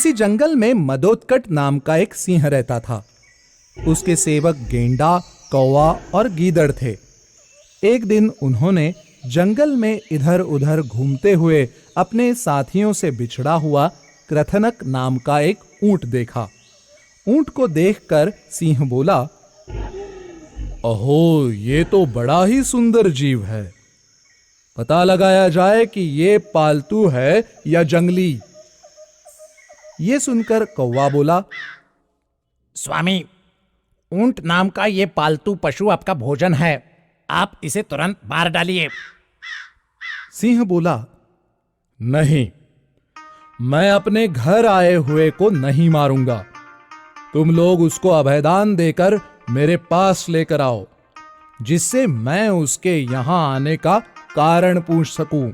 इसी जंगल में मदोत्कट नाम का एक सिंह रहता था। उसके सेवक गेंडा, कौवा और गीदड़ थे। एक दिन उन्होंने जंगल में इधर उधर घूमते हुए अपने साथियों से बिछड़ा हुआ कृथनक नाम का एक ऊंट देखा। ऊंट को देखकर सिंह बोला, अहो, ये तो बड़ा ही सुंदर जीव है। पता लगाया जाए कि ये पालतू है या जंगली। ये सुनकर कौवा बोला, स्वामी, ऊंट नाम का ये पालतू पशु आपका भोजन है, आप इसे तुरंत मार डालिए। सिंह बोला, नहीं, मैं अपने घर आए हुए को नहीं मारूंगा। तुम लोग उसको अभयदान देकर मेरे पास लेकर आओ, जिससे मैं उसके यहां आने का कारण पूछ सकूं।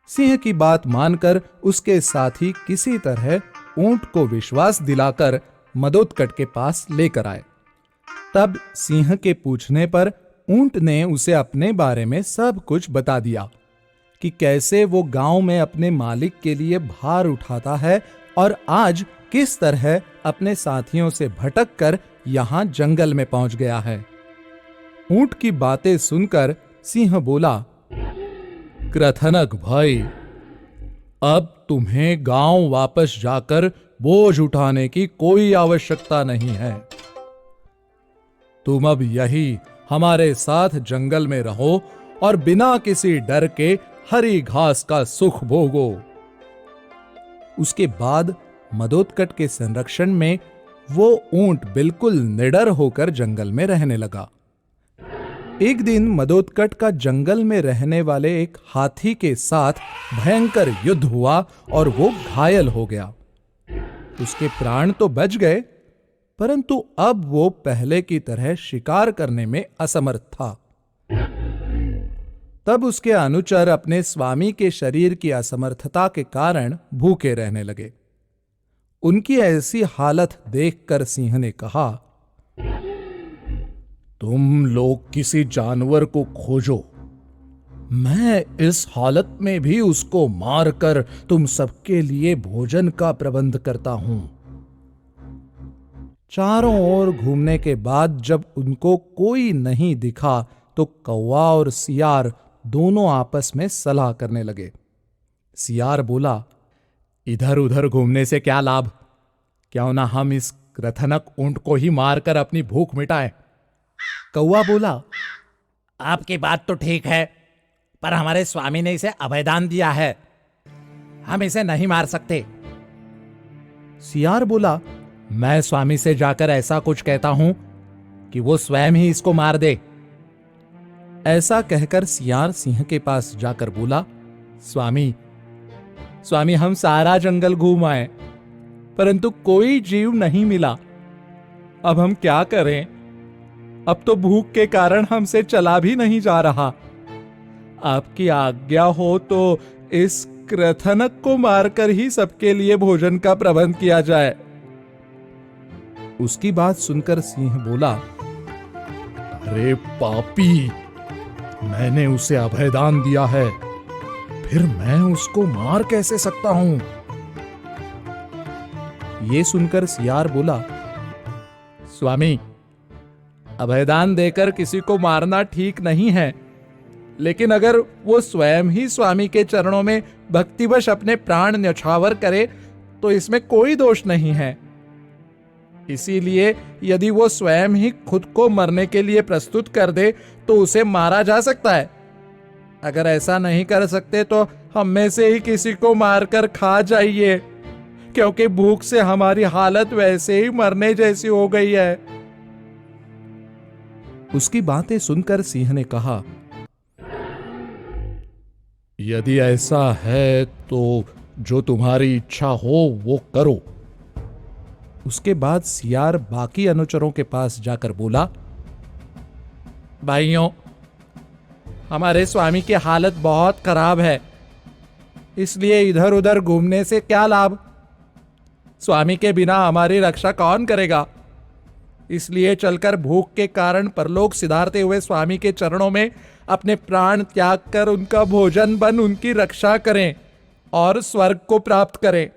सिंह की बात मानकर उसके साथी किसी तरह ऊंट को विश्वास दिलाकर मदोत्कट के पास लेकर आए। तब सिंह के पूछने पर ऊंट ने उसे अपने बारे में सब कुछ बता दिया कि कैसे वो गांव में अपने मालिक के लिए भार उठाता है और आज किस तरह अपने साथियों से भटक कर यहां जंगल में पहुंच गया है। ऊंट की बातें सुनकर सिंह बोला, कृथनक भाई, अब तुम्हें गांव वापस जाकर बोझ उठाने की कोई आवश्यकता नहीं है। तुम अब यही हमारे साथ जंगल में रहो और बिना किसी डर के हरी घास का सुख भोगो। उसके बाद मदोत्कट के संरक्षण में वो ऊंट बिल्कुल निडर होकर जंगल में रहने लगा। एक दिन मदोत्कट का जंगल में रहने वाले एक हाथी के साथ भयंकर युद्ध हुआ और वो घायल हो गया। उसके प्राण तो बच गए, परंतु अब वो पहले की तरह शिकार करने में असमर्थ था। तब उसके अनुचर अपने स्वामी के शरीर की असमर्थता के कारण भूखे रहने लगे। उनकी ऐसी हालत देखकर सिंह ने कहा, तुम लोग किसी जानवर को खोजो, मैं इस हालत में भी उसको मारकर तुम सबके लिए भोजन का प्रबंध करता हूं। चारों ओर घूमने के बाद जब उनको कोई नहीं दिखा तो कौवा और सियार दोनों आपस में सलाह करने लगे। सियार बोला, इधर उधर घूमने से क्या लाभ? क्यों ना हम इस कृथनक ऊंट को ही मारकर अपनी भूख मिटाएं। कौवा बोला, आपकी बात तो ठीक है, पर हमारे स्वामी ने इसे अभयदान दिया है, हम इसे नहीं मार सकते। सियार बोला, मैं स्वामी से जाकर ऐसा कुछ कहता हूं कि वो स्वयं ही इसको मार दे। ऐसा कहकर सियार सिंह के पास जाकर बोला, स्वामी, हम सारा जंगल घूम आए, परंतु कोई जीव नहीं मिला। अब हम क्या करें? अब तो भूख के कारण हमसे चला भी नहीं जा रहा। आपकी आज्ञा हो तो इस कृथनक को मारकर ही सबके लिए भोजन का प्रबंध किया जाए। उसकी बात सुनकर सिंह बोला, अरे पापी, मैंने उसे अभयदान दिया है, फिर मैं उसको मार कैसे सकता हूं? ये सुनकर सियार बोला, स्वामी, अभयदान देकर किसी को मारना ठीक नहीं है, लेकिन अगर वो स्वयं ही स्वामी के चरणों में भक्तिवश अपने प्राण न्यौछावर करे तो इसमें कोई दोष नहीं है। इसीलिए यदि वो स्वयं ही खुद को मरने के लिए प्रस्तुत कर दे तो उसे मारा जा सकता है। अगर ऐसा नहीं कर सकते तो हम में से ही किसी को मारकर खा जाइए, क्योंकि भूख से हमारी हालत वैसे ही मरने जैसी हो गई है। उसकी बातें सुनकर सिंह ने कहा, यदि ऐसा है तो जो तुम्हारी इच्छा हो वो करो। उसके बाद सियार बाकी अनुचरों के पास जाकर बोला, भाइयों, हमारे स्वामी की हालत बहुत खराब है, इसलिए इधर उधर घूमने से क्या लाभ? स्वामी के बिना हमारी रक्षा कौन करेगा? इसलिए चलकर भूख के कारण परलोक सिधारते हुए स्वामी के चरणों में अपने प्राण त्याग कर उनका भोजन बन उनकी रक्षा करें और स्वर्ग को प्राप्त करें।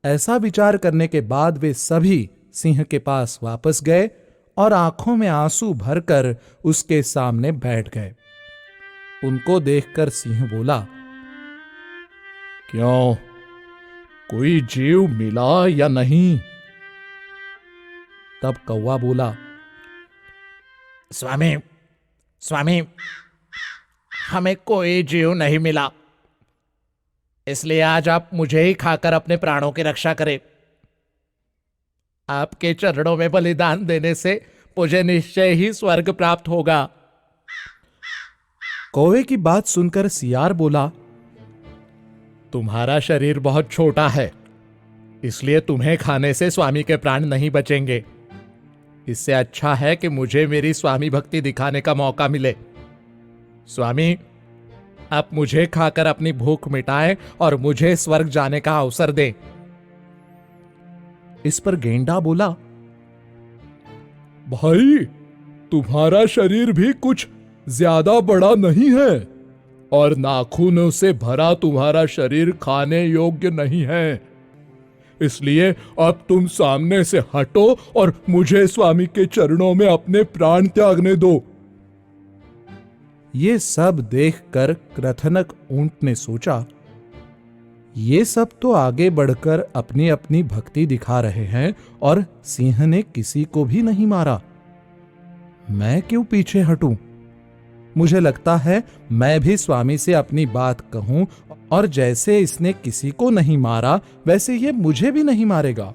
ऐसा विचार करने के बाद वे सभी सिंह के पास वापस गए और आंखों में आंसू भरकर उसके सामने बैठ गए। उनको देखकर सिंह बोला, क्यों, कोई जीव मिला या नहीं? तब कौवा बोला, स्वामी, स्वामी, हमें कोई जीव नहीं मिला, इसलिए आज आप मुझे ही खाकर अपने प्राणों की रक्षा करें। आपके चरणों में बलिदान देने से मुझे निश्चय ही स्वर्ग प्राप्त होगा। कौवे की बात सुनकर सियार बोला, तुम्हारा शरीर बहुत छोटा है, इसलिए तुम्हें खाने से स्वामी के प्राण नहीं बचेंगे। इससे अच्छा है कि मुझे मेरी स्वामी भक्ति दिखाने का मौका मिले। स्वामी, आप मुझे खाकर अपनी भूख मिटाएं और मुझे स्वर्ग जाने का अवसर दें। इस पर गेंडा बोला, भाई, तुम्हारा शरीर भी कुछ ज्यादा बड़ा नहीं है और नाखूनों से भरा तुम्हारा शरीर खाने योग्य नहीं है, इसलिए अब तुम सामने से हटो और मुझे स्वामी के चरणों में अपने प्राण त्यागने दो। ये सब देखकर कृतनक ऊंट ने सोचा, ये सब तो आगे बढ़कर अपनी अपनी भक्ति दिखा रहे हैं और सिंह ने किसी को भी नहीं मारा। मैं क्यों पीछे हटूं? मुझे लगता है मैं भी स्वामी से अपनी बात कहूं और जैसे इसने किसी को नहीं मारा वैसे ये मुझे भी नहीं मारेगा।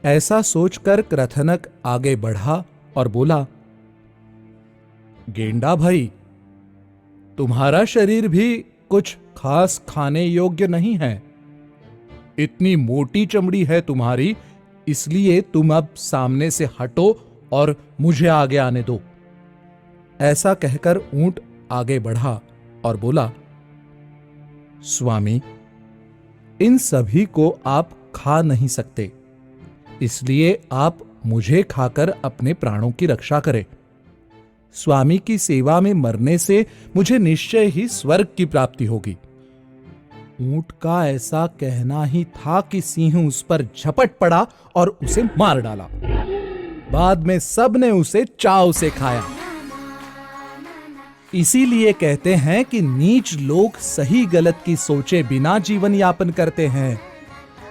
ऐसा सोचकर कृतनक आगे बढ़ा और बोला, गेंडा भाई, तुम्हारा शरीर भी कुछ खास खाने योग्य नहीं है। इतनी मोटी चमड़ी है तुम्हारी, इसलिए तुम अब सामने से हटो और मुझे आगे आने दो। ऐसा कहकर ऊंट आगे बढ़ा और बोला, स्वामी, इन सभी को आप खा नहीं सकते, इसलिए आप मुझे खाकर अपने प्राणों की रक्षा करें। स्वामी की सेवा में मरने से मुझे निश्चय ही स्वर्ग की प्राप्ति होगी। ऊंट का ऐसा कहना ही था कि सिंह उस पर झपट पड़ा और उसे मार डाला। बाद में सब ने उसे चाव से खाया। इसीलिए कहते हैं कि नीच लोग सही गलत की सोचे बिना जीवन यापन करते हैं।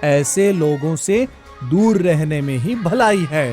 ऐसे लोगों से दूर रहने में ही भलाई है।